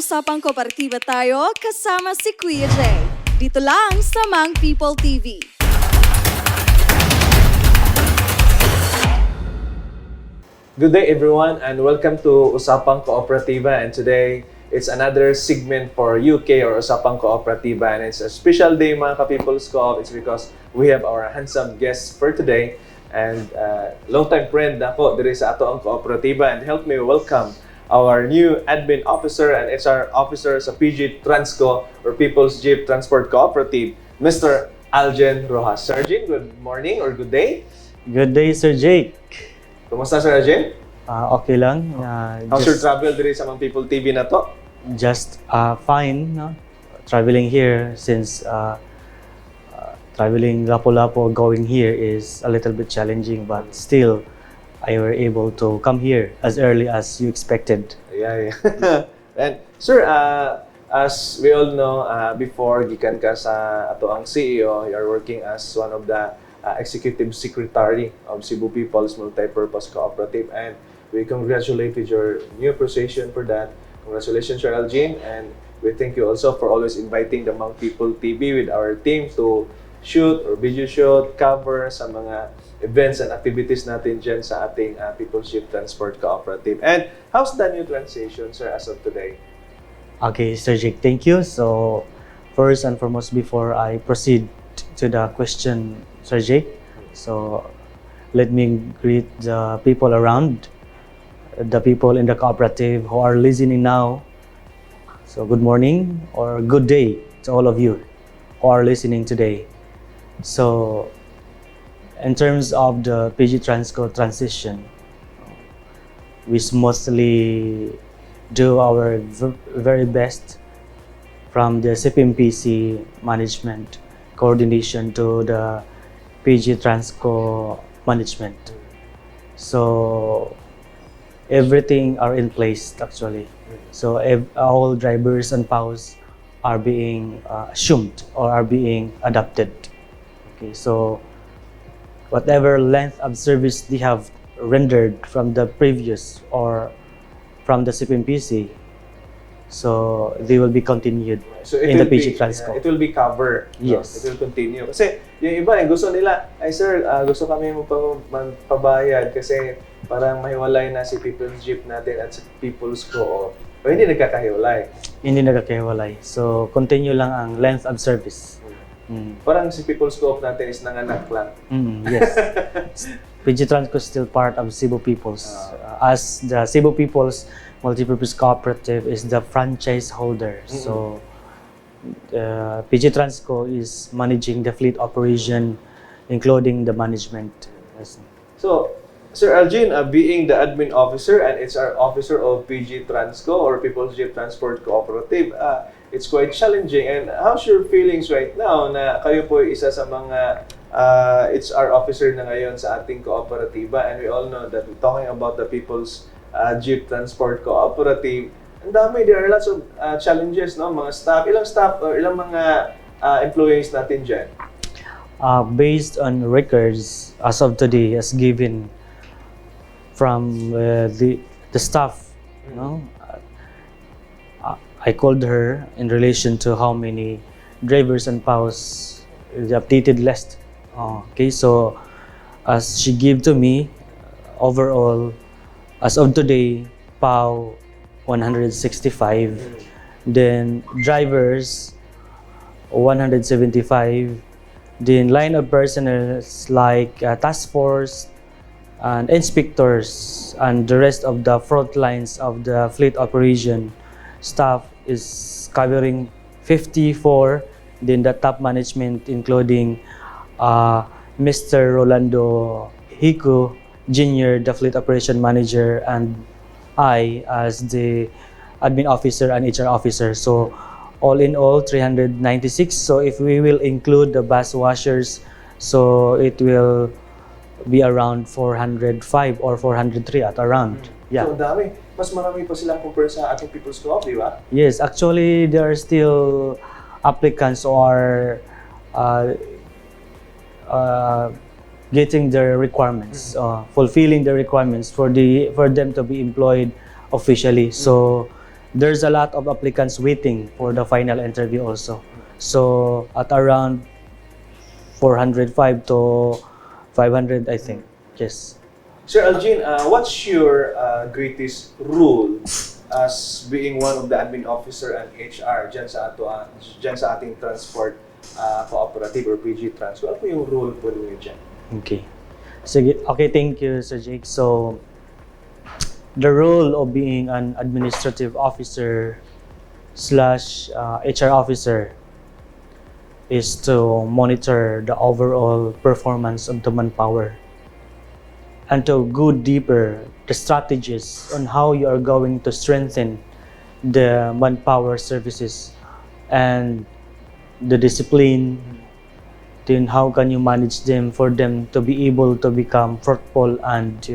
Usapang Kooperatiba tayo kasama si Kuya Jay. Dito lang sa Mang People TV. Good day everyone and welcome to Usapang Kooperatiba, and today it's another segment for UK or Usapang Kooperatiba, and it's a special day mga ka-People's Co-op. It's because we have our handsome guest for today and long-time friend ako diri sa ato ang kooperatiba, and help me welcome our new admin officer and HR officer sa PG Transco or People's Jeep Transport Cooperative, Mr. Aljen Rojas. Sir Aljen, good morning or good day. Good day, Sir Jake. Kumusta Sir Aljen? Okay lang. How's your travel diri sa Mang People TV na to? Just fine. No? Traveling here since traveling Lapu-Lapu going here is a little bit challenging, but still I were able to come here as early as you expected. Yeah. And sir, as we all know, before gikan ka sa ato ang CEO, you are working as one of the executive secretary of Cebu People's Multipurpose Cooperative, and we congratulate with your new position for that. Congratulations, Sir Aljen, and we thank you also for always inviting the Mang People TV with our team to shoot or video shoot, cover sa mga events and activities natin dyan sa ating People's Jeep Transport Cooperative. And how's the new transition, sir, as of today? Okay, Sir Jake, thank you. So, first and foremost, before I proceed to the question, Sir Jake, so let me greet the people around, the people in the cooperative who are listening now. So, good morning or good day to all of you who are listening today. So, in terms of the PG Transco transition, we mostly do our very best from the CPMPC management coordination to the PG Transco management. So, everything are in place actually. So, all drivers and POWs are being assumed or are being adapted. Okay, so whatever length of service they have rendered from the previous or from the CPMPC, so they will be continued So in the PG Transco. It will be covered. Yes. No? It will continue. Kasi yung iba, gusto nila, ay sir, gusto kami magpabayad kasi parang mahiwalay na si People's Jeep natin at si People's Co-op. O hindi nagkakahiwalay. Hindi nagkakahiwalay. So continue lang ang length of service. Parang si People's Co-op natin is nanganak lang. Yes. PG Transco is still part of Cebu People's. As the Cebu People's Multipurpose Cooperative is the franchise holder. So PG Transco is managing the fleet operation, including the management. Yes. So, Sir Aljen, being the admin officer and HR officer of PG Transco or People's Jeep Transport Cooperative, it's quite challenging. And how's your feelings right now na kayo po isa sa mga HR officer na ngayon sa ating kooperatiba, and we all know that we're talking about the People's Jeep Transport Cooperative, ang dami, there are lots of challenges, no? Mga staff or ilang mga employees natin dyan? Based on records as of today, as given from the staff, no? I called her in relation to how many drivers and POWs, the updated list. Okay, so as she gave to me, overall, as of today, POW 165, then drivers 175, then line of personnel like task force and inspectors and the rest of the front lines of the fleet operation staff is covering 54. Then the top management including Mr. Rolando Hico Jr., the fleet operation manager, and I as the admin officer and HR officer. So all in all 396. So if we will include the bus washers, so it will be around 405 or 403 at around. Yeah. So, ang dami. Mas marami pa sila compare sa ating People's Co-op, di ba? Yes, actually there are still applicants who are getting their requirements, fulfilling the requirements for them to be employed officially. So there's a lot of applicants waiting for the final interview also. So at around 405 to 500, I think. Yes. Sir Aljen, what's your greatest role as being one of the admin officer and HR dyan sa ating transport cooperative or PG Transco? Ano po yung role po ninyo dyan? Okay. Sige. Okay, thank you, Sir Jake. So, the role of being an administrative officer slash HR officer is to monitor the overall performance of the manpower and to go deeper the strategies on how you are going to strengthen the manpower services and the discipline, then how can you manage them for them to be able to become fruitful and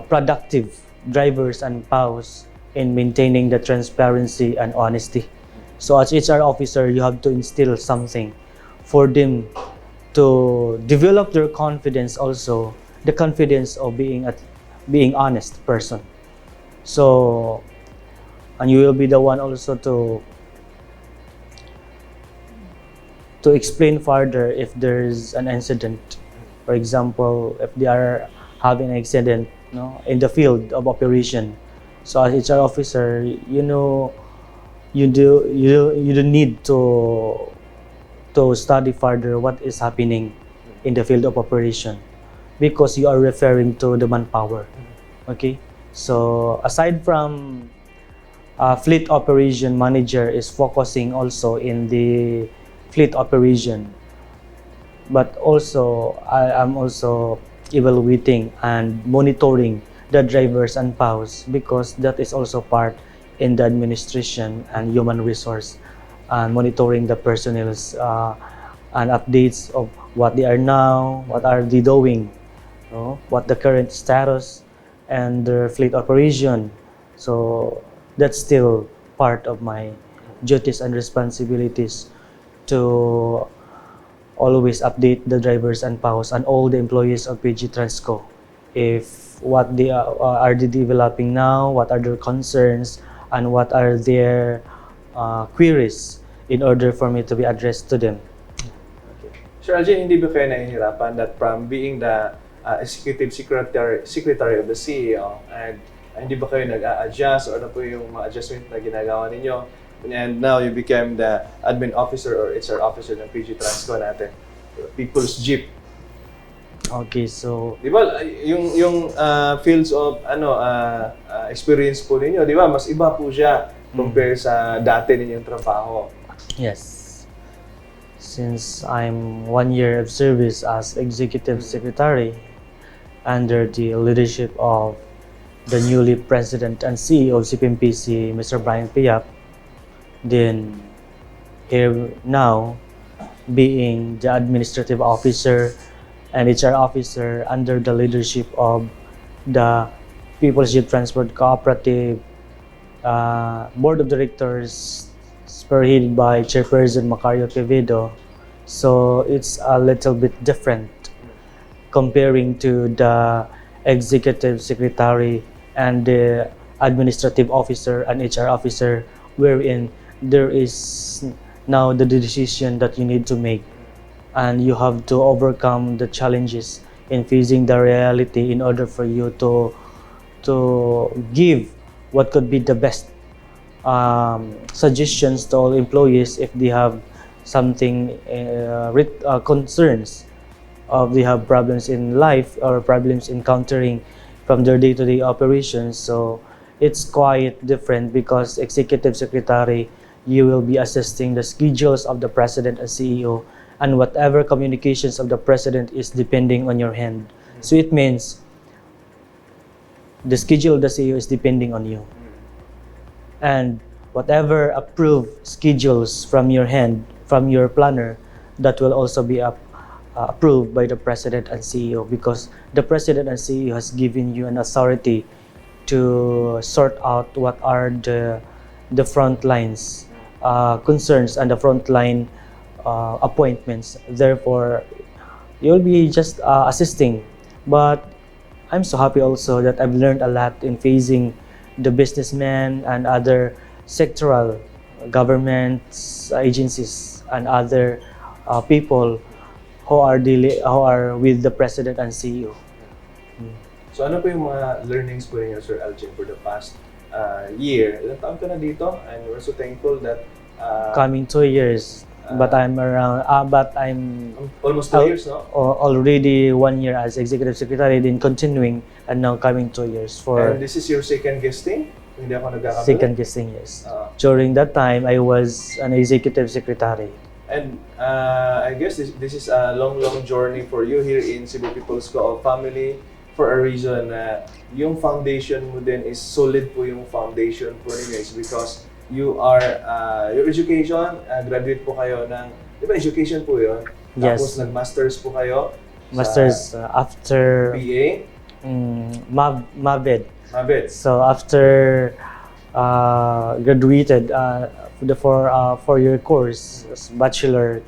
productive drivers and POWs in maintaining the transparency and honesty. So as HR officer, you have to instill something for them to develop their confidence also, the confidence of being honest person. So, and you will be the one also to explain further if there's an incident. For example, if they are having an accident, in the field of operation. So as HR officer, you don't need to study further what is happening in the field of operation because you are referring to the manpower. Okay, so aside from fleet operation manager is focusing also in the fleet operation, but also I am also evaluating and monitoring the drivers and POWs because that is also part in the administration and human resource and monitoring the personnel's and updates of what they are now, what are they doing, what the current status and their fleet operation. So that's still part of my duties and responsibilities to always update the drivers and POWs and all the employees of PG Transco. If what they are they developing now, what are their concerns, and what are their queries in order for me to be addressed to them. Okay. Sir Aljen, hindi ba kayo nahihirapan that from being the executive secretary of the CEO and hindi ba kayo nag-a-adjust or ano po yung mga adjustment na ginagawa ninyo? And now you became the admin officer or HR officer ng PG Transco natin, People's Jeep. Okay, so Di ba yung fields of experience po ninyo, di ba mas iba po siya compare sa dati ninyong trabaho. yes, since I'm 1 year of service as executive secretary under the leadership of the newly president and CEO of CPMPC, Mr. Brian Piap, then here now being the administrative officer and HR officer under the leadership of the People's Jeep Transport Cooperative Board of Directors spearheaded by Chairperson Macario Quevedo. So it's a little bit different comparing to the executive secretary and the administrative officer and HR officer, wherein there is now the decision that you need to make and you have to overcome the challenges in facing the reality in order for you to give what could be the best suggestions to all employees if they have something concerns of they have problems in life or problems encountering from their day-to-day operations. So it's quite different because executive secretary, you will be assisting the schedules of the president and CEO, and whatever communications of the president is depending on your hand. So it means the schedule of the CEO is depending on you, and whatever approved schedules from your hand, from your planner, that will also be approved by the president and CEO, because the president and CEO has given you an authority to sort out what are the front lines concerns and the frontline appointments. Therefore, you'll be just assisting. But I'm so happy also that I've learned a lot in facing the businessmen and other sectoral governments, agencies, and other people who are with the president and CEO. So ano po yung mga learnings po ninyo, Sir Aljen, for the past year? Ilang taon ka na dito? And we're so thankful that Coming 2 years, but I'm almost 2 years, no? already 1 year as executive secretary, then continuing, and now coming 2 years for And this is your second guesting? Hindi ako nagkakamali? second guesting, yes. During that time, I was an executive secretary. And I guess this is a long journey for you here in Cebu People's Co-op family for a reason na yung foundation mo din is solid po yung foundation po ninyo is because you are, your education, graduate po kayo ng, di ba education po yun? Yes. Tapos nag-masters po kayo Masters after BA? Mabed. Mabit. So after graduated the four-year course, bachelor,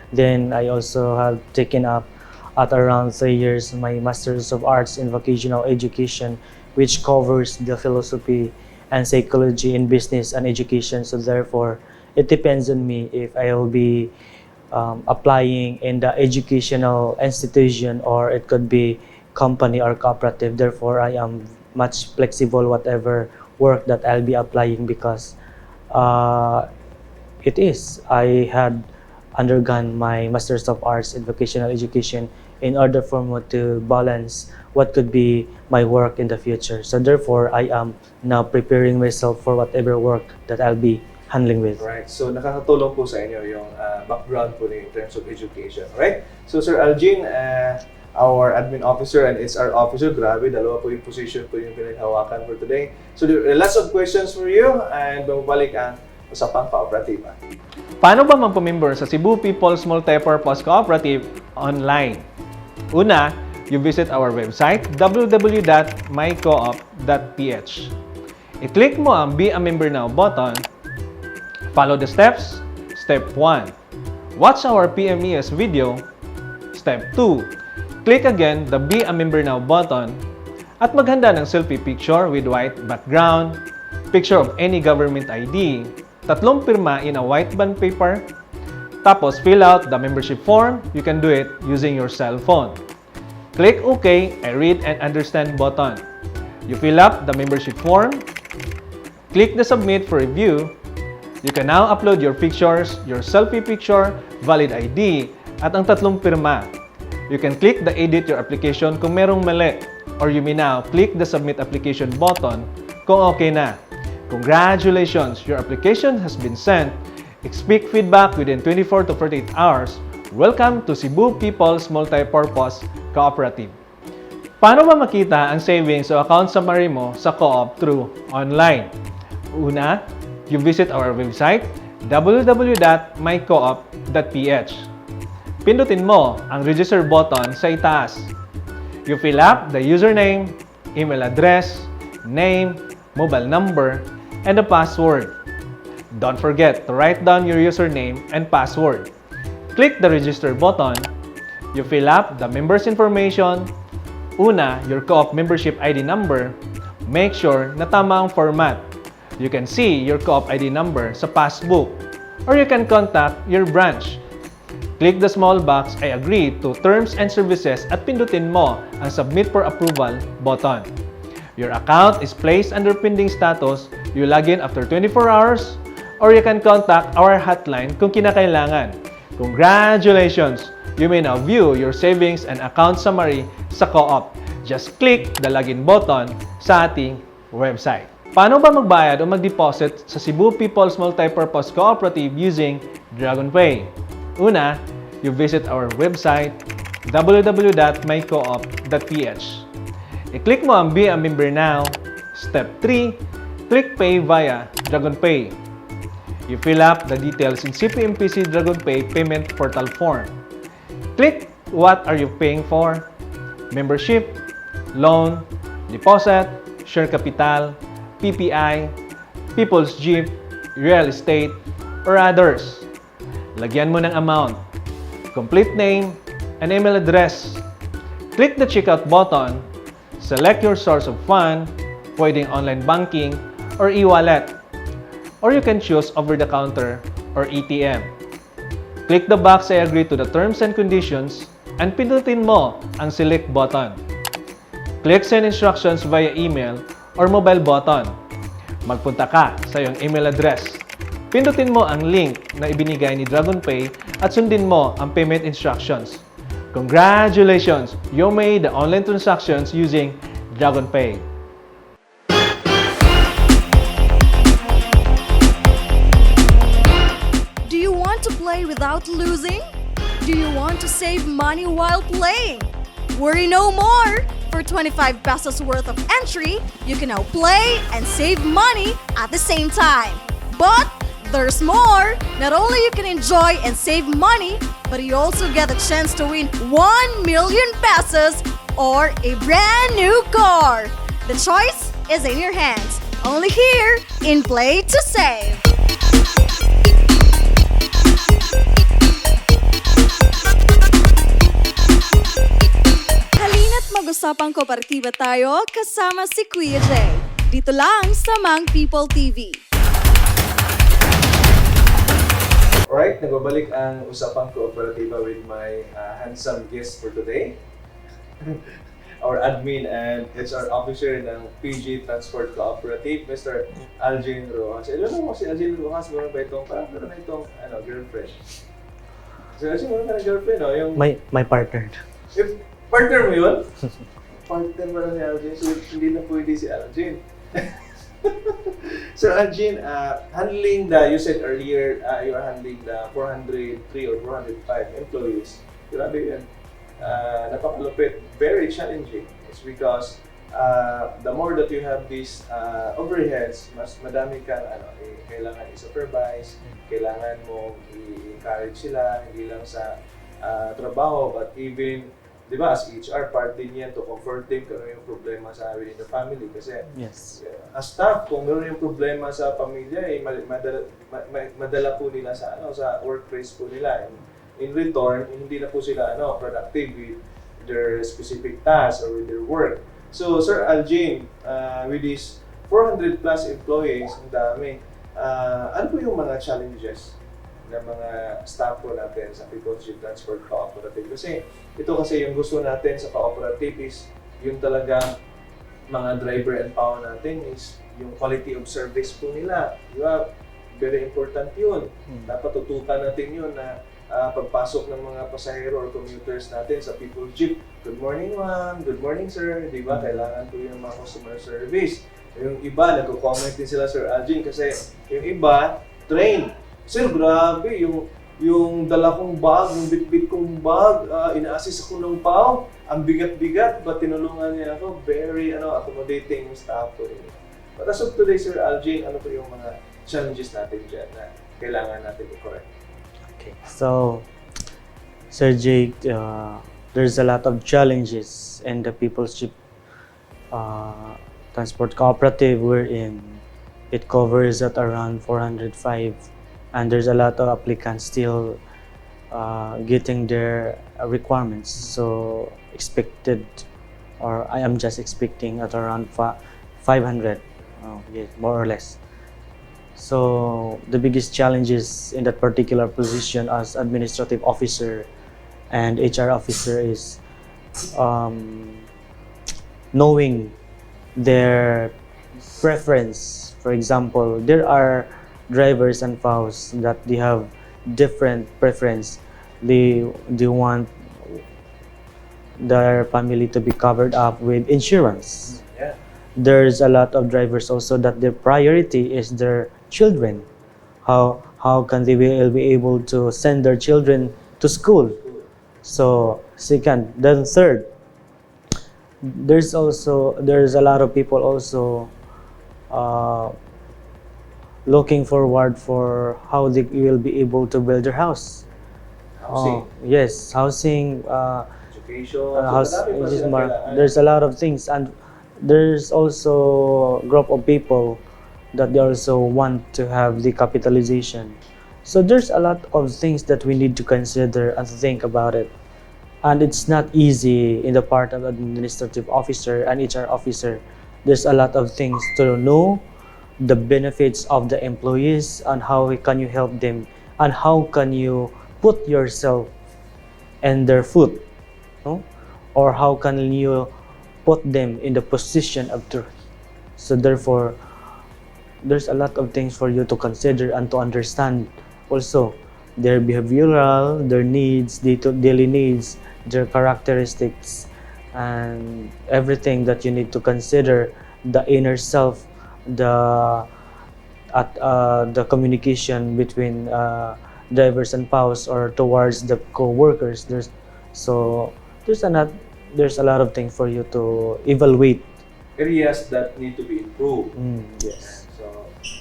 then I also have taken up at around 3 years my Masters of Arts in Vocational Education, which covers the philosophy and psychology in business and education. So therefore, it depends on me if I will be applying in the educational institution, or it could be company or cooperative. Therefore, I am much flexible whatever work that I'll be applying, because I had undergone my Masters of Arts in Vocational Education in order for me to balance what could be my work in the future. So therefore, I am now preparing myself for whatever work that I'll be handling with. Right. So nakakatulong po sa inyo yung background po in terms of education. Right? So Sir Aljen, our admin officer and HR officer, grabe, dalawa po yung position po yung pinaghawakan for today. So there are lots of questions for you, and bumabalik ang Usapang Kooperatiba. Paano ba magpamember sa Cebu People's Multipurpose Cooperative online? Una, you visit our website www.mycoop.ph. I-click mo ang Be a Member Now button. Follow the steps. Step 1. Watch our PMES video. Step 2. Click again the Be a Member Now button at maghanda ng selfie picture with white background, picture of any government ID, 3 pirma in a white bond paper, tapos fill out the membership form. You can do it using your cell phone. Click OK and read and understand button. You fill up the membership form. Click the submit for review. You can now upload your pictures, your selfie picture, valid ID, at ang 3 pirma. You can click the edit your application kung merong mali, or you may now click the submit application button kung okay na. Congratulations! Your application has been sent. Expect feedback within 24 to 48 hours. Welcome to Cebu People's Multipurpose Cooperative. Paano ba makita ang savings o account summary mo sa co-op through online? Una, you visit our website www.mycoop.ph. Pindutin mo ang register button sa itaas. You fill up the username, email address, name, mobile number, and the password. Don't forget to write down your username and password. Click the register button. You fill up the member's information. Una, your co-op membership ID number. Make sure na tama ang format. You can see your co-op ID number sa passbook, or you can contact your branch. Click the small box I agree to terms and services at pindutin mo ang submit for approval button. Your account is placed under pending status. You log in after 24 hours, or you can contact our hotline kung kinakailangan. Congratulations! You may now view your savings and account summary sa co-op. Just click the login button sa ating website. Paano ba magbayad o mag-deposit sa Cebu People's Multipurpose Cooperative using DragonPay? Una, you visit our website www.mycoop.ph. I-click mo ang Be a Member Now. Step 3, click Pay via DragonPay. You fill up the details in CPMPC DragonPay payment portal form. Click what are you paying for? Membership, loan, deposit, share capital, PPI, People's Jeep, real estate, or others. Lagyan mo ng amount, complete name, and email address. Click the checkout button. Select your source of fund, pwedeng online banking or e-wallet. Or you can choose over-the-counter or ATM. Click the box I agree to the terms and conditions and pindutin mo ang select button. Click send instructions via email or mobile button. Magpunta ka sa iyong email address. Pindutin mo ang link na ibinigay ni DragonPay at sundin mo ang payment instructions. Congratulations! You made the online transactions using DragonPay. Do you want to play without losing? Do you want to save money while playing? Worry no more! For 25 pesos worth of entry, you can now play and save money at the same time. But there's more! Not only you can enjoy and save money, but you also get a chance to win 1 million pesos or a brand new car. The choice is in your hands. Only here in Play to Save. Halina't mag-usapang kooperatiba tayo kasama si Kuya Jay. Dito lang sa Mang People TV. Alright, nagbabalik ang Usapang Kooperatiba with my handsome guest for today. Our admin and HR officer ng PG Transport Cooperative, Mr. Aljen Rojas. Alam mo si Aljen Rojas, meron ba itong, parang meron na itong girlfriend? So Aljen, meron ka na girlfriend, no? Yung, My partner. If partner mo yun? Partner mo lang ni Aljen, so hindi na pwede si Aljen. So Aljen, handling you said earlier, you are handling the 403 or 405 employees. Grabe yan. Napakalupit, very challenging. It's because the more that you have these overheads, mas madami kang kailangan i-supervise, kailangan mo i-encourage sila, hindi lang sa trabaho, but even, di ba, as HR, part din yan to comfort them kung ano yung problema sa within the family. Kasi Yes. as staff, kung meron yung problema sa pamilya, madala po nila sa workplace po nila. In return, hindi na po sila productive with their specific tasks or with their work. So, Sir Aljen, with these 400 plus employees, ang dami, ano po yung mga challenges ng mga staff po natin sa People's Transport Cooperative? Kasi ito kasi yung gusto natin sa cooperative is yung talagang mga driver and power natin is yung quality of service po nila. Di ba? Very important yun. Dapat tutukan natin yun na pagpasok ng mga pasahero or commuters natin sa People Jeep. Good morning, ma'am. Good morning, sir. Di ba? Kailangan po yung mga customer service. Yung iba, nagko-comment din sila, Sir Aljen, kasi yung iba, train. Sir, grabe, yung dala kong bag, yung bit-bit kong bag, ina-assist ako ng pao. Ang bigat-bigat, but tinulungan niya ako. Very accommodating yung staff ko rin. But as of today, Sir Aljen, ano po yung mga challenges natin dyan na kailangan natin i-correct? Okay. So, Sir Jake, there's a lot of challenges in the People's Ship Transport Cooperative wherein it covers at around 405, and there's a lot of applicants still getting their requirements. So expected, or I am just expecting at around 500, yes, more or less. So the biggest challenges in that particular position as administrative officer and HR officer is knowing their preference. For example, there are drivers and POWs that they have different preference. They want their family to be covered up with insurance. Yeah. There's a lot of drivers also that their priority is their children. How can they will be able to send their children to school? So second, then third, there's a lot of people also looking forward for how they will be able to build their house. Housing. Yes, housing. Education. There's a lot of things, and there's also a group of people that they also want to have the capitalization. So there's a lot of things that we need to consider and think about it. And it's not easy in the part of administrative officer and HR officer there's a lot of things to know, the benefits of the employees, and how can you help them, and how can you put yourself in their foot, no? Or how can you put them in the position of truth. So therefore, there's a lot of things for you to consider and to understand also their behavioral, their needs, daily needs, their characteristics, and everything that you need to consider, the inner self, the communication between drivers and POWs or towards the co-workers. There's a lot of things for you to evaluate. Areas that need to be improved. Yes. So,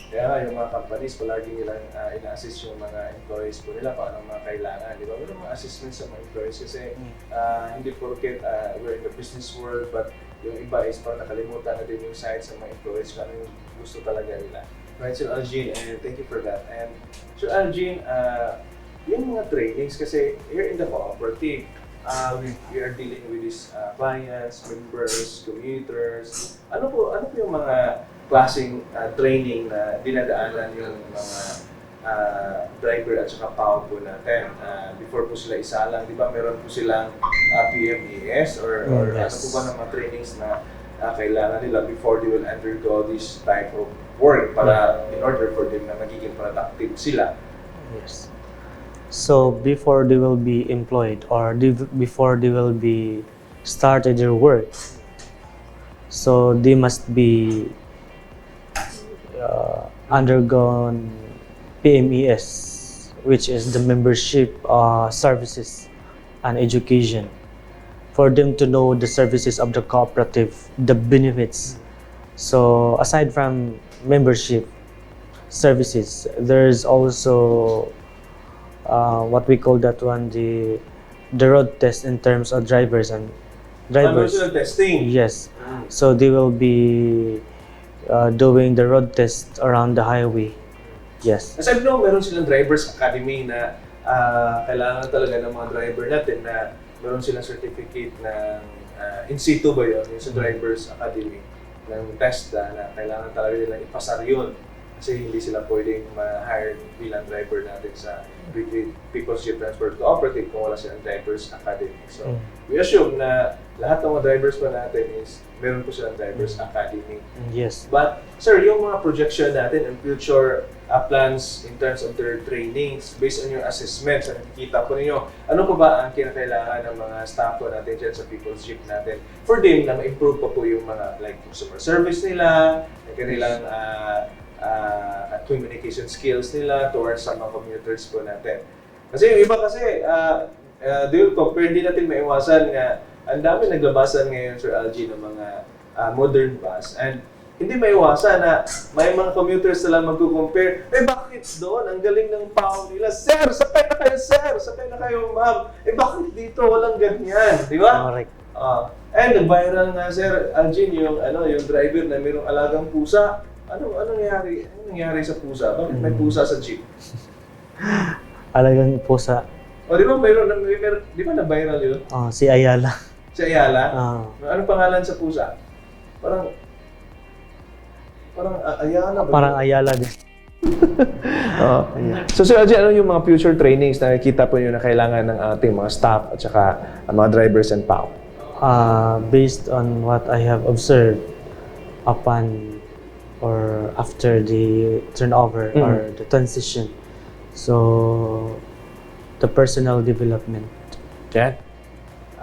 kaya nga yung mga companies, palagi nilang ina-assist yung mga employees po nila kung anong mga kailangan. Di ba? Meron mga assistance sa mga employees kasi hindi porket we're in the business world, but yung iba is parang nakalimutan na din yung side sa mga employees kung ano yung gusto talaga nila. Right, Sir Aljen, and thank you for that. And Sir Aljen, yung mga trainings, kasi here in the cooperative, we are dealing with these clients, members, commuters. Ano po yung mga klaseng training na dinadaanan yung mga driver at saka POW po natin? Before po sila isalang, di ba meron po silang PMES or yes. Ano po ba ng mga trainings na kailangan nila before they will undergo this type of work para in order for them na magiging productive sila? Yes. So before they will be employed or before they will be started their work, so they must be undergone PMES, which is the membership services and education, for them to know the services of the cooperative, the benefits. So aside from membership services, there's also what we call that one, the road test in terms of drivers. Conventional testing. Yes. So they will be doing the road test around the highway. Yes. As I know, meron silang drivers academy na kailangan talaga ng mga driver natin na meron silang certificate ng in situ ba yun, yung sa drivers academy ng test na kailangan talaga nilang ipasar yun. Kasi hindi sila pwedeng ma-hire bilang driver natin sa People's Ship Transport Cooperative kung wala silang Drivers Academy. So, we assume na lahat ng mga drivers pa natin is meron po silang Drivers Academy. Yes. But, sir, yung mga projection natin and future plans in terms of their trainings, based on your assessments, ang nakikita po ninyo, ano pa ba ang kinakailangan ng mga staff po natin dyan sa People's Ship natin for them na ma-improve pa po yung mga like customer service nila, yung kanilang communication skills nila towards sa mga commuters po natin. Kasi yung iba kasi, hindi natin maiwasan nga, ang dami naglabasan ngayon, Sir Aljen, ng mga modern bus. And hindi maiwasan na may mga commuters na lang magko-compare, bakit doon? Ang galing ng POW nila. Sir, sakay na kayo, sir! Sakay na kayo, ma'am! bakit dito? Walang ganyan. Di ba? Correct. And nag-viral nga, Sir Aljen, yung driver na mayroong alagang pusa. Ano nangyari sa pusa? Bakit may pusa sa jeep? Alagang pusa. O di ba di ba na-viral yun? Si Ayala. Si Ayala? Anong pangalan sa pusa? Parang Ayala ba? Parang Ayala din. So Sir Aljen, ano yung mga future trainings na nakikita po nyo na kailangan ng ating mga staff at saka mga drivers and POW? Based on what I have observed upon or after the turnover or the transition, so the personal development,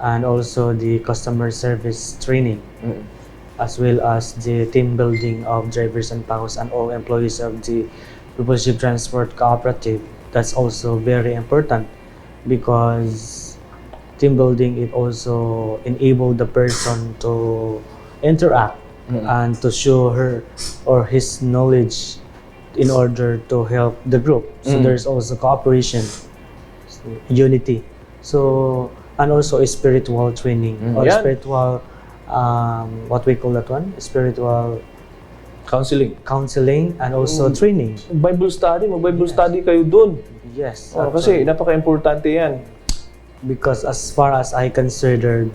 and also the customer service training, as well as the team building of drivers and POWs and all employees of the People's Ship Transport Cooperative. That's also very important because team building, it also enable the person to interact and to show her or his knowledge in order to help the group. So there's also cooperation, unity. So, and also a spiritual training or spiritual, what we call that one? Spiritual counseling and also training. Bible study, mag-Bible study kayo dun. Yes. Kasi napaka-importante yan. Because as far as I considered,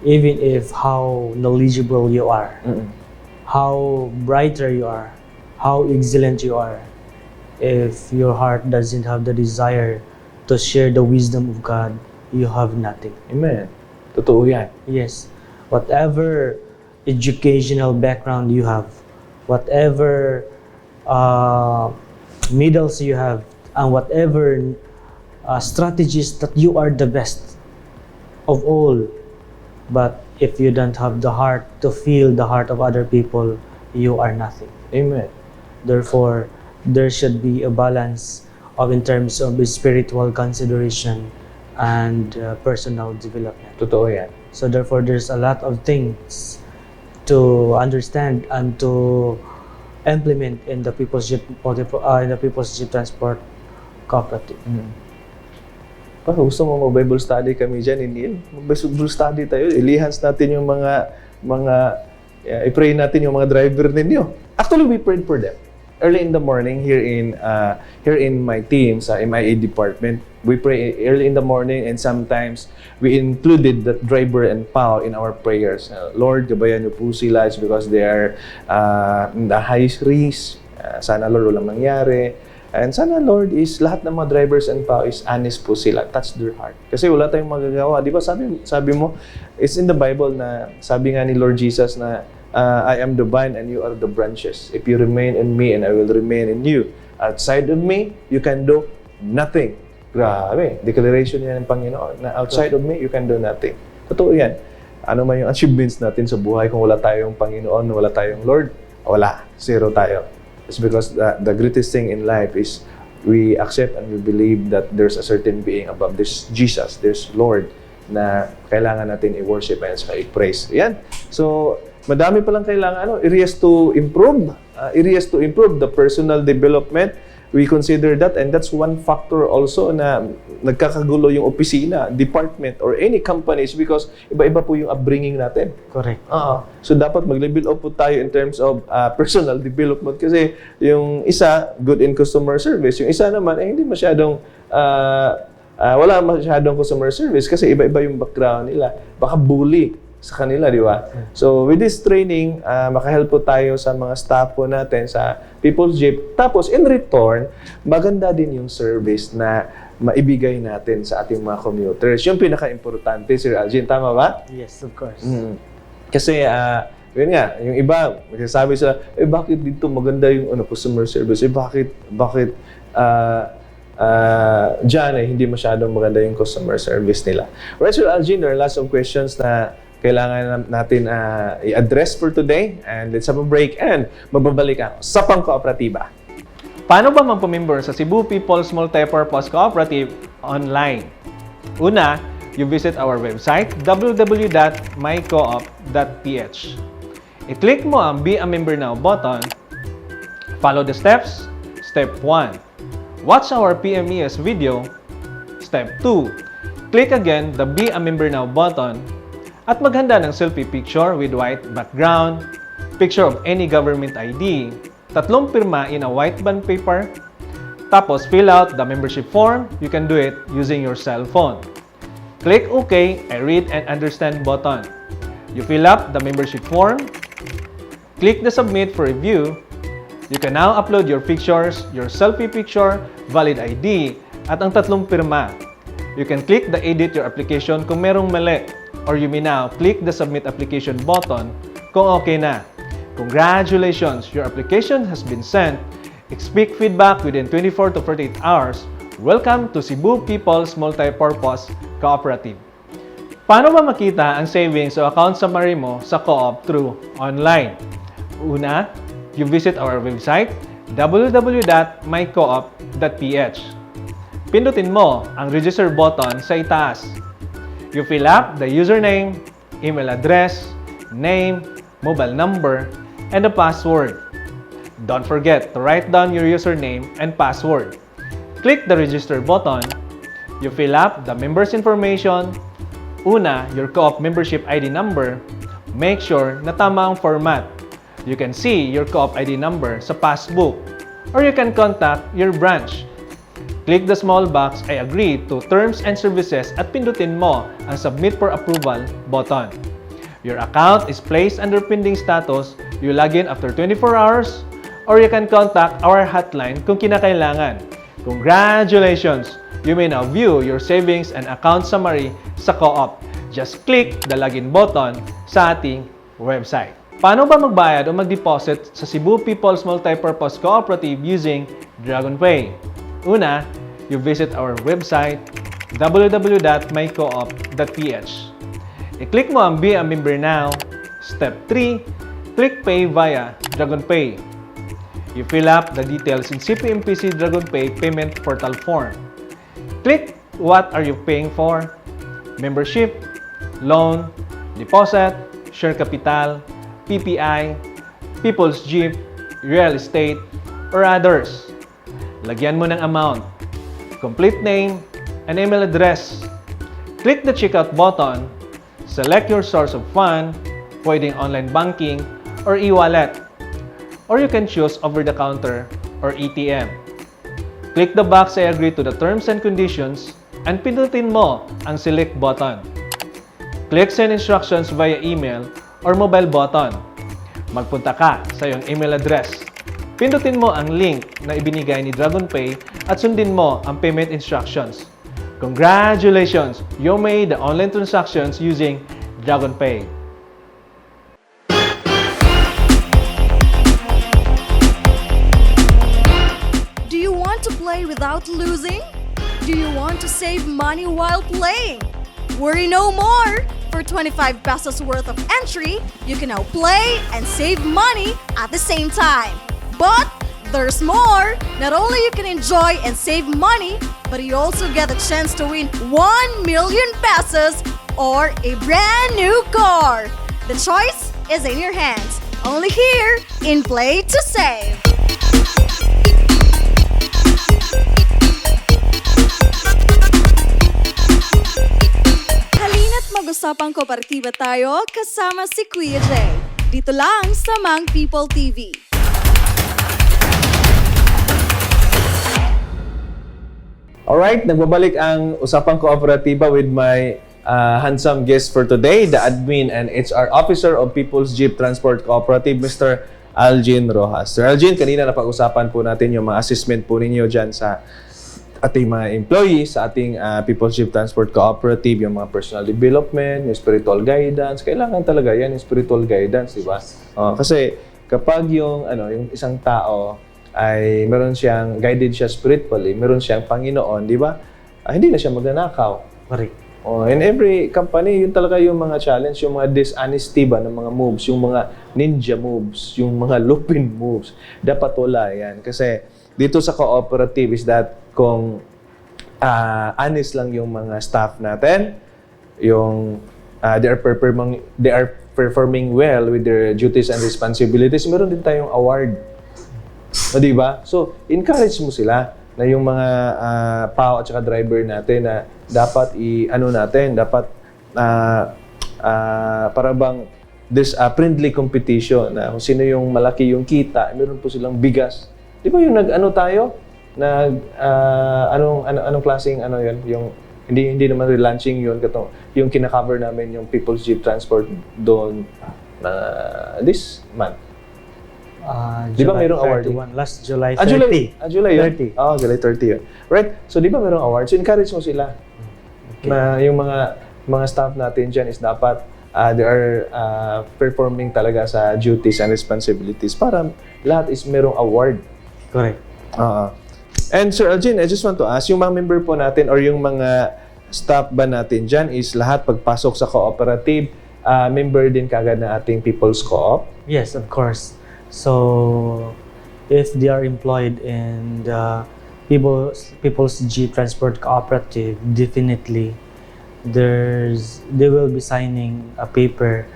even if how knowledgeable you are, Mm-mm. how brighter you are, how excellent you are, if your heart doesn't have the desire to share the wisdom of God, you have nothing. Amen. Totoo yan. Yes, whatever educational background you have, whatever medals you have, and whatever strategies that you are the best of all, but if you don't have the heart to feel the heart of other people, you are nothing. Amen. Therefore, there should be a balance of in terms of spiritual consideration and personal development. Totoo yan. So therefore, there's a lot of things to understand and to implement in the People's Jeep, in the People's Jeep Transport Cooperative. Parang gusto mo mag-Bible study kami dyan, Neil? Mag-Bible study tayo. Ilihans natin yung i-pray natin yung mga driver ninyo. Actually, we prayed for them. Early in the morning, here in my team, sa MIA department, we pray early in the morning, and sometimes we included the driver and PAO in our prayers. Lord, gabayan niyo po sila because they are in the highest risk. Sana Lord, walang mangyari. And sana Lord is lahat ng mga drivers and PAO is honest po sila. Touch their heart. Kasi wala tayong magagawa. Di ba sabi mo, it's in the Bible na sabi nga ni Lord Jesus na I am the vine and you are the branches. If you remain in me and I will remain in you. Outside of me, you can do nothing. Grabe. Declaration yan ng Panginoon na outside of me, you can do nothing. Totoo yan. Ano man yung achievements natin sa buhay kung wala tayong Panginoon, wala tayong Lord, wala. Zero tayo. It's because the greatest thing in life is we accept and we believe that there's a certain being above. There's Jesus, there's Lord na kailangan natin i-worship and i-praise. Yan. So, madami palang kailangan areas to improve. Areas to improve the personal development. We consider that, and that's one factor also na nagkakagulo yung opisina, department, or any companies because iba-iba po yung upbringing natin. Correct. So dapat mag-level up po tayo in terms of personal development kasi yung isa, good in customer service. Yung isa naman, hindi masyadong, wala masyadong customer service kasi iba-iba yung background nila. Baka bully sa kanila, di ba? So, with this training, makahelp po tayo sa mga staff po natin sa People's Jeep. Tapos, in return, maganda din yung service na maibigay natin sa ating mga commuters. Yung pinaka-importante, Sir Aljen, tama ba? Yes, of course. Kasi, yun nga, yung iba, magsasabi sila, bakit dito maganda yung customer service? Bakit dyan hindi masyadong maganda yung customer service nila? Right, Sir Aljen, there are lots of questions na kailangan natin i-address for today. And let's have a break and magbabalik ako sa Pang-Kooperatiba. Paano ba magpamember sa Cebu People's Multipurpose Cooperative online? Una, you visit our website www.mycoop.ph. I-click mo ang Be a Member Now button. Follow the steps. Step 1. Watch our PMES video. Step 2. Click again the Be a Member Now button at maghanda ng selfie picture with white background, picture of any government ID, 3 pirma in a white bond paper, tapos fill out the membership form. You can do it using your cell phone. Click OK, I read and understand button. You fill up the membership form, click the submit for review. You can now upload your pictures, your selfie picture, valid ID, at ang 3 pirma. You can click the edit your application kung merong mali, or you may now click the submit application button kung okay na. Congratulations! Your application has been sent. Expect feedback within 24 to 48 hours. Welcome to Cebu People's Multipurpose Cooperative. Paano ba makita ang savings o account summary mo sa co-op through online? Una, you visit our website www.mycoop.ph. Pindutin mo ang register button sa itaas. You fill up the username, email address, name, mobile number, and the password. Don't forget to write down your username and password. Click the register button. You fill up the member's information. Una, your co-op membership ID number. Make sure na tama ang format. You can see your co-op ID number sa passbook, or you can contact your branch. Click the small box I agree to terms and services at pindutin mo ang Submit for Approval button. Your account is placed under pending status. You log in after 24 hours or you can contact our hotline kung kinakailangan. Congratulations! You may now view your savings and account summary sa Co-op. Just click the login button sa ating website. Paano ba magbayad o mag-deposit sa Cebu People's Multipurpose Cooperative using DragonPay? Una, you visit our website www.mycoop.ph. I-click mo ang Be a Member Now. Step 3, click Pay via DragonPay. You fill up the details in CPMPC DragonPay payment portal form. Click what are you paying for, membership, loan, deposit, share capital, PPI, People's Jeep, real estate, or others. Lagyan mo ng amount, complete name, and email address. Click the checkout button. Select your source of fund, pwedeng online banking or e-wallet. Or you can choose over-the-counter or ATM. Click the box I agree to the terms and conditions and pindutin mo ang select button. Click send instructions via email or mobile button. Magpunta ka sa iyong email address. Pindutin mo ang link na ibinigay ni DragonPay at sundin mo ang payment instructions. Congratulations! You made the online transactions using DragonPay. Do you want to play without losing? Do you want to save money while playing? Worry no more! For 25 pesos worth of entry, you can now play and save money at the same time. But there's more! Not only you can enjoy and save money, but you also get a chance to win 1 million pesos or a brand new car. The choice is in your hands. Only here in Play to Save. Halina't mag-usapang kooperatiba tayo kasama si Kuya Jay. Dito lang sa Mang People TV. Alright, nagbabalik ang Usapang Kooperatiba with my handsome guest for today, the Admin and HR Officer of People's Jeep Transport Cooperative, Mr. Aljen Rojas. Sir Aljen, kanina napag-usapan po natin yung mga assessment po ninyo dyan sa ating mga employees, sa ating People's Jeep Transport Cooperative, yung mga personal development, yung spiritual guidance. Kailangan talaga yan, yung spiritual guidance, di ba? Kasi kapag yung isang tao ay meron siyang guided siya spiritually, meron siyang Panginoon, di ba? Hindi na siya magnanakaw. Correct. In every company, yun talaga yung mga challenge, yung mga dishonesty ba ng mga moves, yung mga ninja moves, yung mga lupin moves. Dapat wala yan. Kasi dito sa cooperative is that kung honest lang yung mga staff natin, yung they are performing well with their duties and responsibilities, meron din tayong award. Di ba? So, encourage mo sila na yung mga PAO at saka driver natin na dapat para bang there's a friendly competition na kung sino yung malaki yung kita, meron po silang bigas. Di ba yung anong klaseng yun? Yung hindi naman relaunching yun, yung kina-cover namin yung People's Jeep Transport doon this month. Di ba mayroong award? Last July 30. July yun? 30. July 30 yun. Right? So, di ba mayroong award? So, encourage mo sila. Okay. Na yung mga staff natin dyan is dapat they are performing talaga sa duties and responsibilities para lahat is mayroong award. Correct. And Sir Aljen, I just want to ask, yung mga member po natin or yung mga staff ba natin dyan is lahat pagpasok sa cooperative, member din kagad na ating People's Co-op? Yes, of course. So, if they are employed in the People's Jeep Transport Cooperative, definitely they will be signing a paper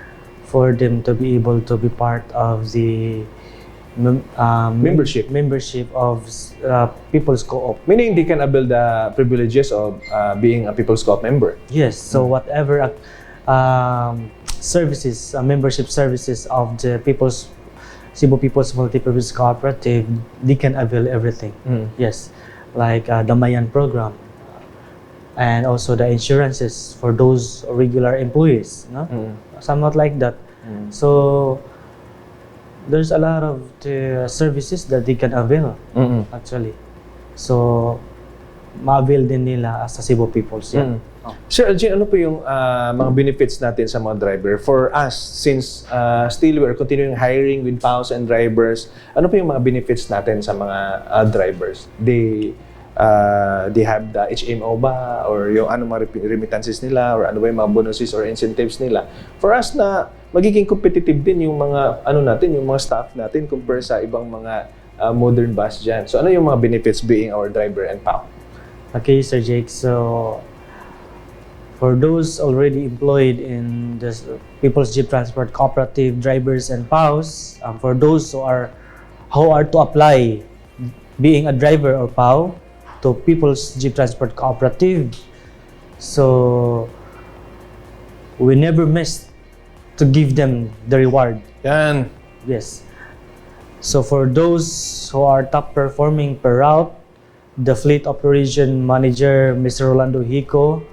for them to be able to be part of the membership of People's Co-op. Meaning they can avail the privileges of being a People's Co-op member. Yes. So whatever services, membership services of the Cebu People's Multipurpose Cooperative, they can avail everything. Yes, like the Mayan program, and also the insurances for those regular employees, no? Somewhat like that. So there's a lot of the services that they can avail actually. So ma-avail din nila as a Cebu peoples. Sir Aljen, ano po yung mga benefits natin sa mga driver? For us, since still we're continuing hiring with PAOs and drivers, ano po yung mga benefits natin sa mga drivers? They have the HMO ba? Or yung ano mga remittances nila? Or ano ba yung mga bonuses or incentives nila? For us na magiging competitive din yung mga ano natin, yung mga staff natin compare sa ibang mga modern bus dyan. So ano yung mga benefits being our driver and PAO? Okay, Sir Jake. So for those already employed in the People's Jeep Transport Cooperative, drivers and PAOs, for those who are to apply being a driver or PAO to People's Jeep Transport Cooperative, so we never miss to give them the reward. Yan. Yes. So for those who are top performing per route, the Fleet Operation Manager, Mr. Rolando Hico,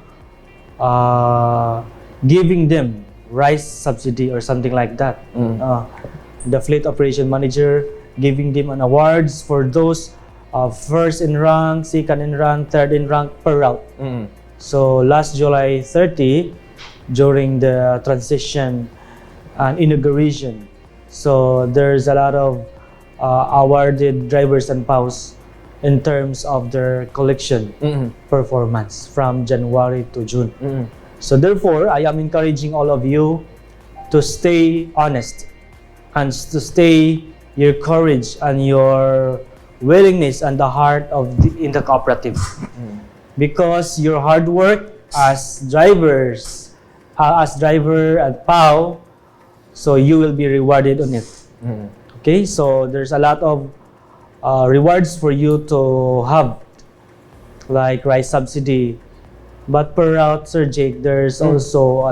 giving them rice subsidy or something like that. The Fleet Operation Manager giving them an awards for those first in rank, second in rank, third in rank per route. So last July 30, during the transition and inauguration, so there's a lot of awarded drivers and PAOs in terms of their collection performance from January to June. So therefore, I am encouraging all of you to stay honest and to stay your courage and your willingness and the heart in the cooperative. Because your hard work as driver and PAO, so you will be rewarded on it. Okay, so there's a lot of rewards for you to have, like rice subsidy, but per route, Sir Jake, there's also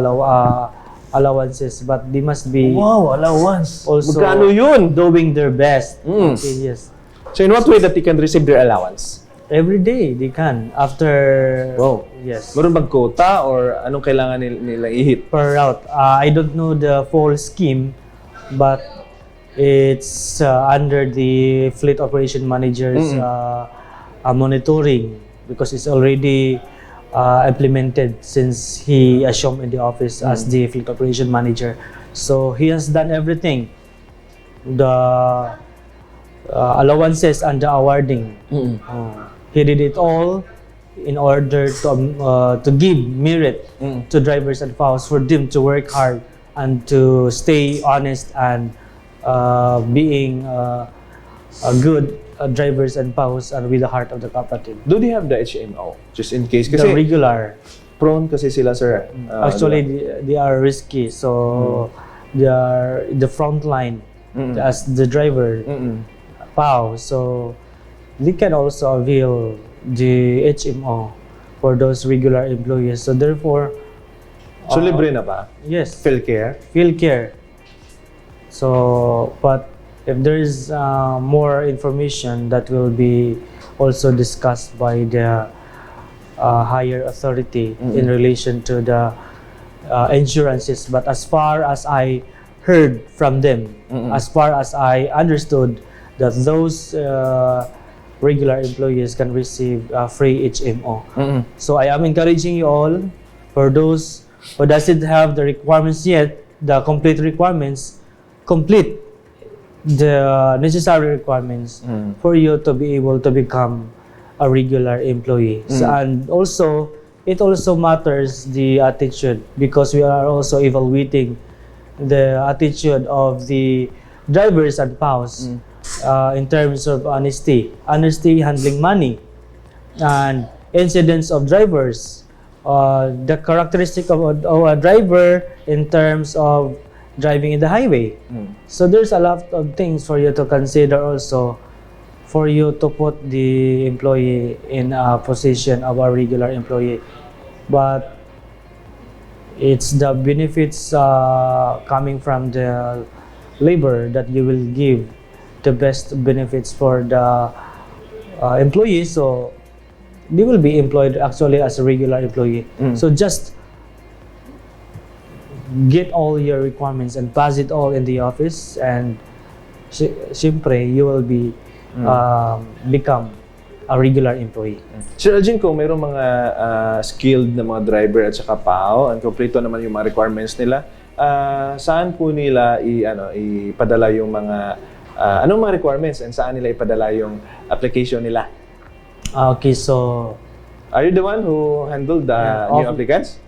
allowances, but they must be allowance. also Magkano yun? doing their best. Okay, yes. So in what way that they can receive their allowance? Every day they can after. Yes. Meron bang quota or anong kailangan nila i-hit? Per route. I don't know the full scheme, but it's under the Fleet Operation Manager's monitoring, because it's already implemented since he assumed in the office as the Fleet Operation Manager. So he has done everything. The allowances and the awarding. He did it all in order to give merit to drivers and PAOs for them to work hard and to stay honest and being good drivers and PAOs and with the heart of the cooperative. Do they have the HMO? Just in case. The Kasi regular. prone kasi sila, sir. Actually, they are risky. So they are the front line as the driver. PAO. So they can also avail the HMO for those regular employees. So therefore, so libre na ba? yes, Field care? field care. So, but if there is more information that will be also discussed by the higher authority in relation to the insurances. But as far as I heard from them, as far as I understood, that those regular employees can receive free HMO. So I am encouraging you all, for those who doesn't have the requirements yet, the complete requirements, complete the necessary requirements for you to be able to become a regular employee. So, and also, it also matters the attitude, because we are also evaluating the attitude of the drivers and PAOs in terms of honesty handling money, and incidents of drivers, the characteristic of a driver in terms of driving in the highway. So there's a lot of things for you to consider also, for you to put the employee in a position of a regular employee. But it's the benefits coming from the labor that you will give the best benefits for the employees. So they will be employed actually as a regular employee. So just get all your requirements and pass it all in the office, and syempre you will be become a regular employee. Sir Aljen, kung mayroong mga skilled na mga driver at saka PAO, and kompleto naman yung mga requirements nila, saan po nila ipadala yung mga anong mga requirements and saan nila ipadala yung application nila? Okay, so Are you the one who handled the new applicants?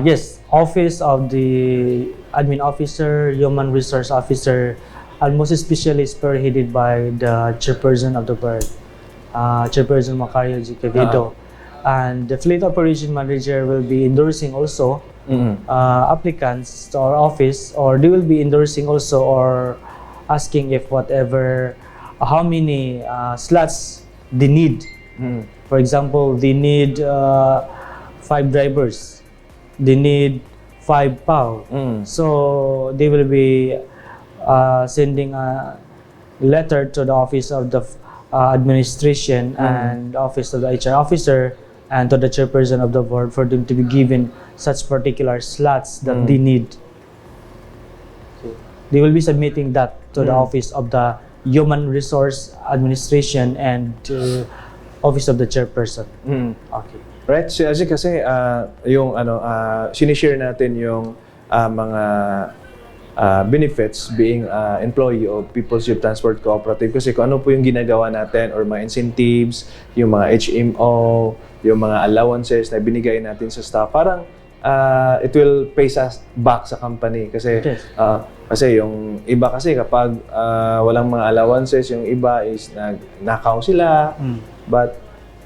yes, Office of the Admin Officer, Human Resource Officer, and most especially spearheaded by the Chairperson of the board, Chairperson Macario G. Quevedo. And the Fleet Operation Manager will be endorsing also applicants to our office, or they will be endorsing also or asking if whatever, how many slots they need. For example, they need 5 drivers. They need 5 PAO. So they will be sending a letter to the office of the administration and office of the HR officer and to the chairperson of the board for them to be given such particular slots that they need. They will be submitting that to the office of the Human Resource Administration and office of the chairperson. Okay. Right, so kasi yung sinishare natin yung mga benefits being employee of People's Youth Transport Cooperative, kasi kung ano po yung ginagawa natin or mga incentives, yung mga HMO, yung mga allowances na binigay natin sa staff, parang it will pay us back sa company kasi kasi yung iba kasi kapag walang mga allowances, yung iba is nagnakaw sila, but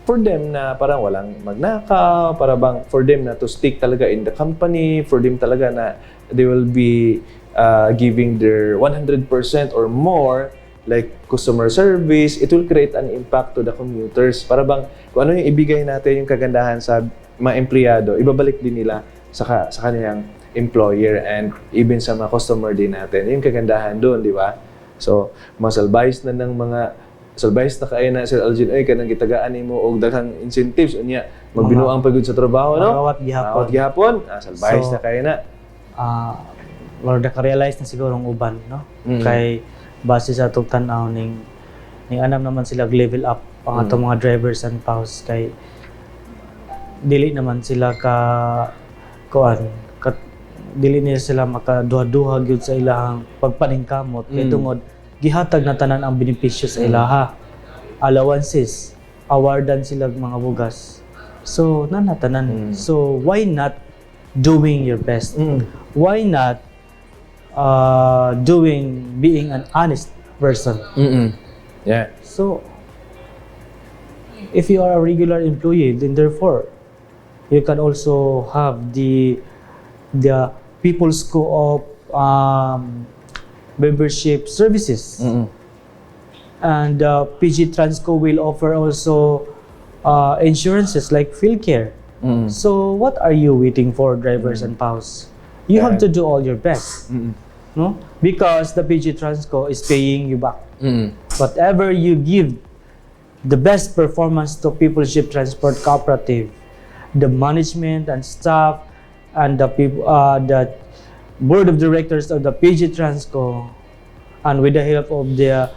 for them na parang walang magnakaw, para bang for them na to stick talaga in the company, for them talaga na they will be giving their 100% or more like customer service, it will create an impact to the commuters. Para bang kung ano yung ibigay natin, yung kagandahan sa mga empleyado, ibabalik din nila sa kanilang employer and even sa mga customer din natin. Yung kagandahan doon, di ba? So, masalbayis na ng mga salbayis na kayo na Sir Aljen, ay kanang gitagaan nimo og daghang incentives unya magbinuang pagud sa trabaho, no? Bawat gihapon, salbayis na kayo na. Or naka-realize na siguro ang uban, no? Kay base sa atong tan-aw ning anam naman sila level up ang atong mga drivers and PAOs, kay dili naman sila dili nila sila makaduha-duha gyud sa ilahang pagpaningkamot kay tungod gihatag na tanan ang benepisyo sa ilaha, allowances, awardan sila mga bugas, so nanatanan. So why not doing your best? Why not being an honest person? Yeah. So if you are a regular employee, then therefore you can also have the People's Co-op membership services. And PG Transco will offer also insurances like field care. So what are you waiting for, drivers and PAOs? You have to do all your best, no? Because the PG Transco is paying you back. Whatever you give the best performance to People's Ship Transport Cooperative, the management and staff and the people, the board of directors of the PG Transco, and with the help of the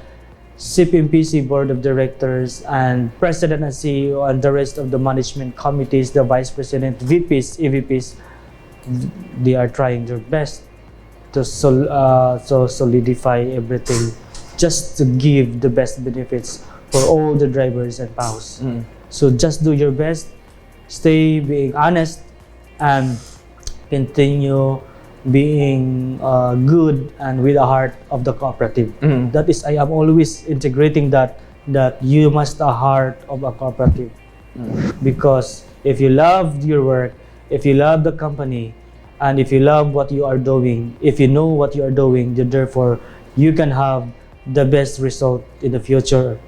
CPMPC board of directors and president and CEO and the rest of the management committees, the vice president, VPs, EVPs, they are trying their best to solidify everything just to give the best benefits for all the drivers and PAOs. So just do your best, stay being honest, and continue being good and with the heart of the cooperative. That is, I am always integrating that you must the heart of a cooperative. Because if you love your work, if you love the company, and if you love what you are doing, if you know what you are doing, then therefore you can have the best result in the future.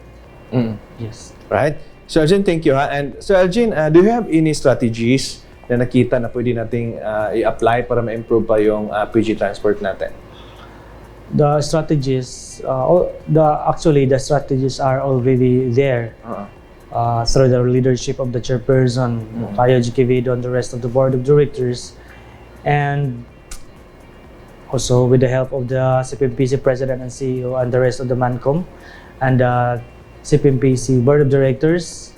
Yes. Right. So Aljen, thank you. And so Aljen, do you have any strategies na nakita na pwede nating i-apply para ma-improve pa yung PG Transport natin? The strategies, the strategies are already there. through the leadership of the chairperson, Macario G. Quevedo, and the rest of the board of directors, and also with the help of the CPMPC president and CEO and the rest of the Mancom and the CPMPC board of directors.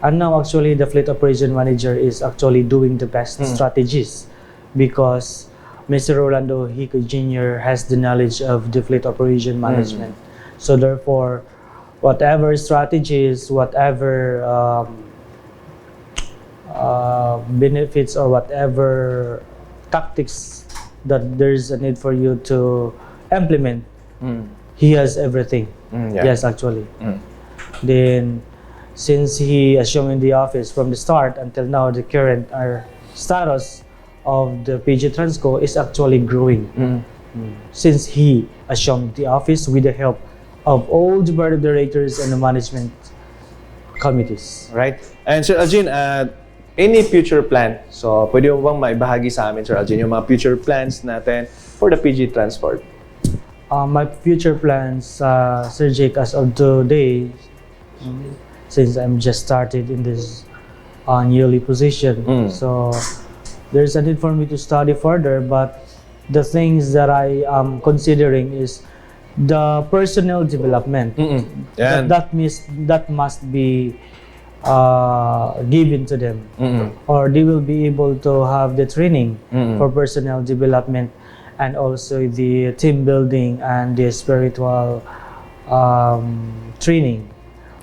And now actually the fleet operation manager is actually doing the best strategies, because Mr. Rolando Hico Jr. has the knowledge of the fleet operation management. So therefore, whatever strategies, whatever benefits or whatever tactics that there's a need for you to implement, he has everything. Yes, actually. Then, since he assumed the office from the start until now, the current status of the PG Transco is actually growing. Since he assumed the office with the help of all the board of directors and the management committees. Right? And Sir Aljen, any future plan? So, pwede mo bang maibahagi sa amin, Sir Aljen, yung mga future plans natin for the PG Transport? My future plans, Sir Jake, as of today, since I'm just started in this newly position, so there's a need for me to study further, but the things that I am considering is the personnel development. That must be given to them, or they will be able to have the training for personnel development, and also the team building and the spiritual training.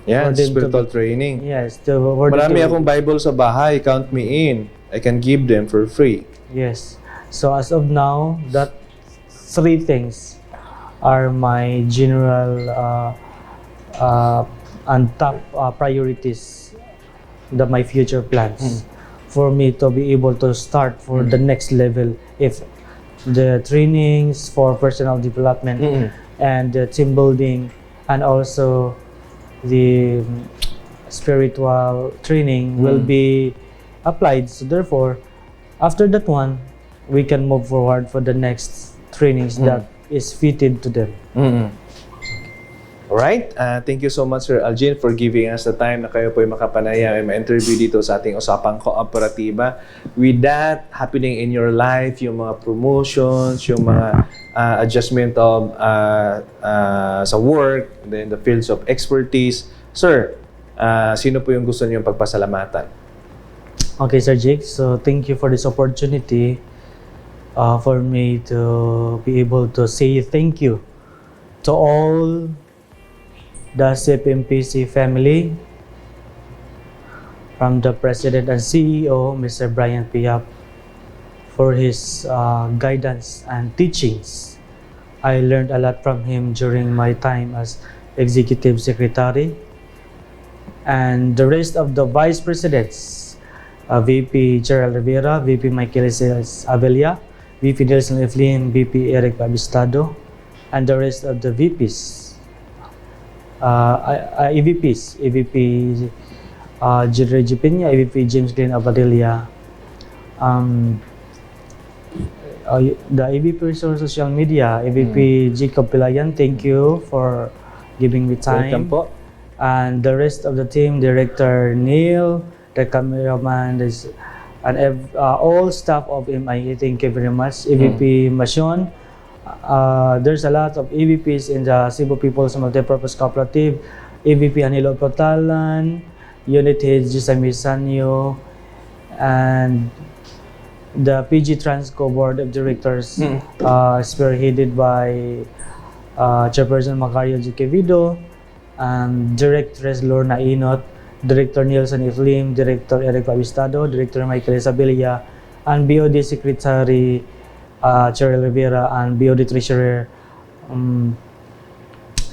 Yeah, spiritual training. Yes. Marami akong Bible sa bahay, count me in. I can give them for free. Yes. So as of now, that three things are my general and top priorities, my future plans for me to be able to start for the next level. If the trainings for personal development and the team building and also the spiritual training will be applied. So therefore, after that one, we can move forward for the next trainings that is fitted to them. Alright, thank you so much, Sir Aljen, for giving us the time na kayo po'y makapanayam and ma-interview dito sa ating Usapang Kooperatiba. With that happening in your life, yung mga promotions, yung mga adjustment of sa work, then the fields of expertise. Sir, sino po yung gusto niyong pagpasalamatan? Okay, Sir Jake. So thank you for this opportunity for me to be able to say thank you to all the CPMPC family, from the President and CEO, Mr. Brian Piap, for his guidance and teachings. I learned a lot from him during my time as Executive Secretary. And the rest of the Vice Presidents, VP Gerald Rivera, VP Michael Avelia, VP Nelson Eflin, VP Eric Babistado, and the rest of the VPs. EVP Jidre Jipenya, EVP James Glenn Abadilla, the EVP for social media, EVP Jacob Pilayan, thank you for giving me time. Welcome po. And the rest of the team, Director Neil, the cameraman, and all staff of MIA, thank you very much. EVP Masion. There's a lot of EVPs in the Cebu People's Multipurpose Cooperative. EVP Anilo Potalan, Unit Head Gisami Sanyo, and the PG Transco Board of Directors, spearheaded by Chairperson Macario G. Quevedo, and Directress Lorna Inot, Director Nielsen Iflim, Director Eric Babistado, Director Michael Isabella, and BOD Secretary Cheryl Rivera, and BOD Treasurer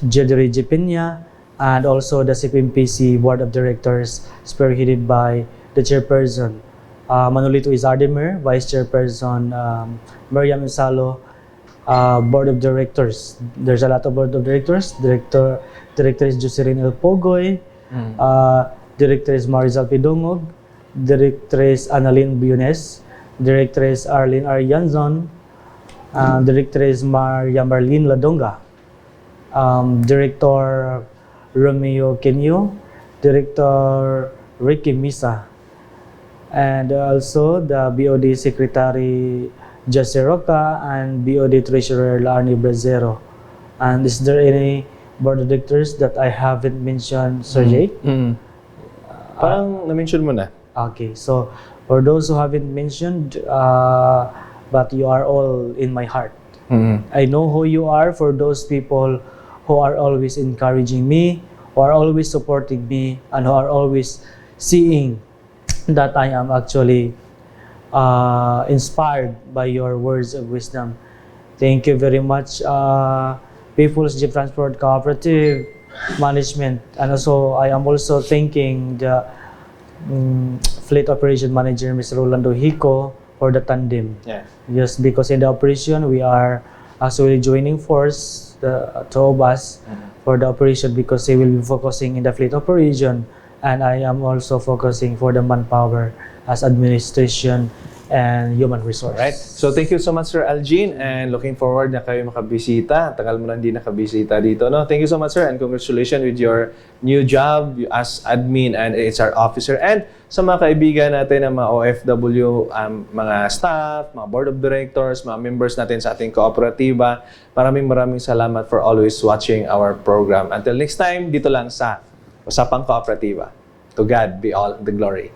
Jedri Jipenya, and also the CPMPC Board of Directors, spearheaded by the Chairperson Manolito Izardimer, Vice Chairperson Mariam Insalo, Board of Directors. There's a lot of Board of Directors. Directress Jocelyn El Pogoy, Directress Marizal Pidongog, Directress Annalyn Buyones, Directress Arlene Arianzon, Directress Maria Marlene Ladonga, Director Romeo Kenyo, Director Ricky Misa, and also the BOD Secretary Jesse Roca and BOD Treasurer Larny Brazero. And is there any board of directors that I haven't mentioned, Sir Jake? Parang na-mention mo na. Okay, so for those who haven't mentioned, but you are all in my heart. I know who you are for those people who are always encouraging me, who are always supporting me, and who are always seeing that I am actually inspired by your words of wisdom. Thank you very much, People's Jeep Transport Cooperative Management. And also, I am also thanking the Fleet Operation Manager, Mr. Rolando Hico, for the tandem. Yeah. Just because in the operation, we are actually joining force, the two of us, for the operation because they will be focusing in the fleet operation, and I am also focusing for the manpower as administration and human resource. Right. So thank you so much, Sir Aljen, and looking forward na kayo makabisita. Tagal mo na hindi nakabisita dito, no? Thank you so much, sir, and congratulations with your new job as admin and HR officer. And sa mga kaibigan natin na mga OFW, mga staff, mga board of directors, mga members natin sa ating kooperatiba, maraming salamat for always watching our program. Until next time, dito lang sa Usapang Kooperatiba. To God be all the glory.